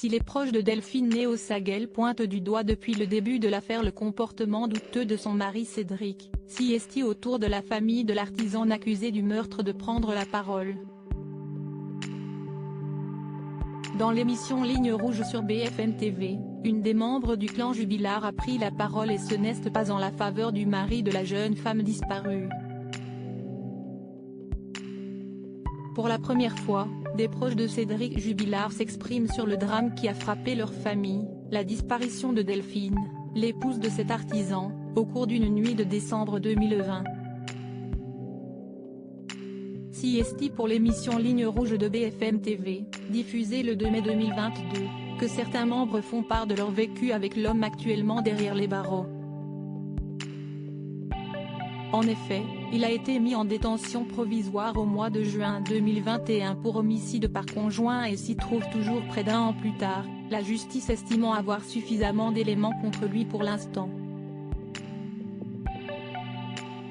Si les proches de Delphine Néo Saguel pointent du doigt depuis le début de l'affaire le comportement douteux de son mari Cédric Siesti autour de la famille de l'artisan accusé du meurtre de prendre la parole. Dans l'émission Ligne Rouge sur BFM TV, une des membres du clan Jubilard a pris la parole et ce n'est pas en la faveur du mari de la jeune femme disparue. Pour la première fois, des proches de Cédric Jubilard s'expriment sur le drame qui a frappé leur famille, la disparition de Delphine, l'épouse de cet artisan, au cours d'une nuit de décembre 2020. Siesti pour l'émission Ligne Rouge de BFM TV, diffusée le 2 mai 2022, que certains membres font part de leur vécu avec l'homme actuellement derrière les barreaux. En effet, il a été mis en détention provisoire au mois de juin 2021 pour homicide par conjoint et s'y trouve toujours près d'un an plus tard, la justice estimant avoir suffisamment d'éléments contre lui pour l'instant.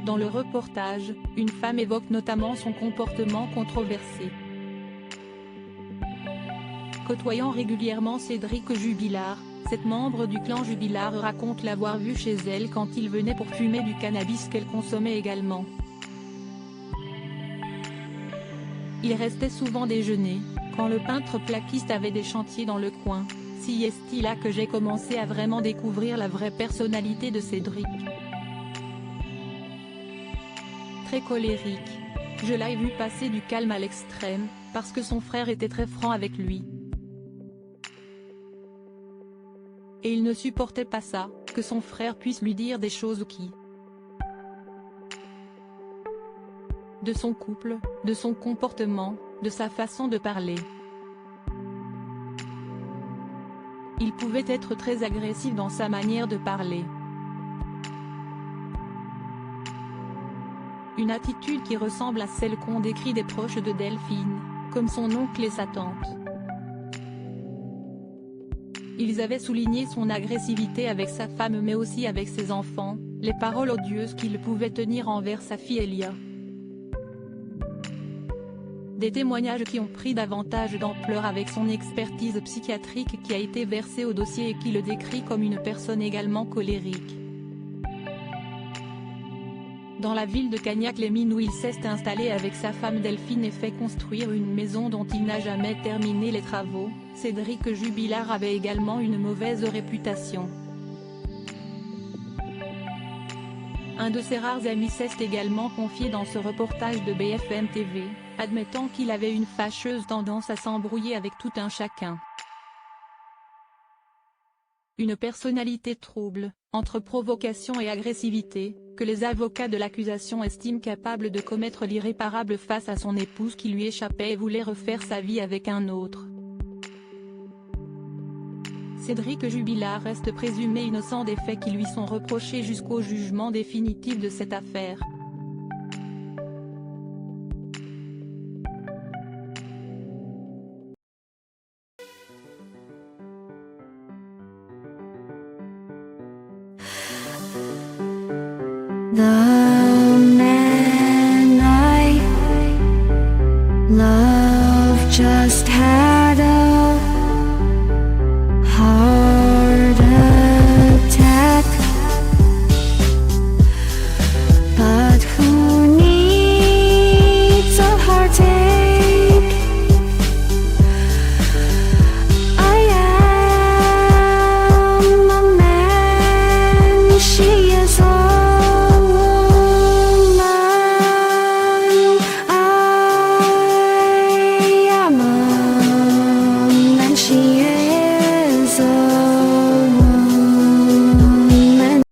Dans le reportage, une femme évoque notamment son comportement controversé. Côtoyant régulièrement Cédric Jubilard, cette membre du clan Jubilard raconte l'avoir vu chez elle quand il venait pour fumer du cannabis qu'elle consommait également. Il restait souvent déjeuner, quand le peintre plaquiste avait des chantiers dans le coin. Siesti là que j'ai commencé à vraiment découvrir la vraie personnalité de Cédric. Très colérique. Je l'ai vu passer du calme à l'extrême, parce que son frère était très franc avec lui. Et il ne supportait pas ça, que son frère puisse lui dire des choses qui, de son couple, de son comportement, de sa façon de parler. Il pouvait être très agressif dans sa manière de parler. Une attitude qui ressemble à celle qu'ont décrit des proches de Delphine, comme son oncle et sa tante. Ils avaient souligné son agressivité avec sa femme mais aussi avec ses enfants, les paroles odieuses qu'il pouvait tenir envers sa fille Elia. Des témoignages qui ont pris davantage d'ampleur avec son expertise psychiatrique qui a été versée au dossier et qui le décrit comme une personne également colérique. Dans la ville de Cagnac-les-Mines où il s'est installé avec sa femme Delphine et fait construire une maison dont il n'a jamais terminé les travaux, Cédric Jubilard avait également une mauvaise réputation. Un de ses rares amis s'est également confié dans ce reportage de BFM TV, admettant qu'il avait une fâcheuse tendance à s'embrouiller avec tout un chacun. Une personnalité trouble, entre provocation et agressivité, que les avocats de l'accusation estiment capable de commettre l'irréparable face à son épouse qui lui échappait et voulait refaire sa vie avec un autre. Cédric Jubilard reste présumé innocent des faits qui lui sont reprochés jusqu'au jugement définitif de cette affaire. The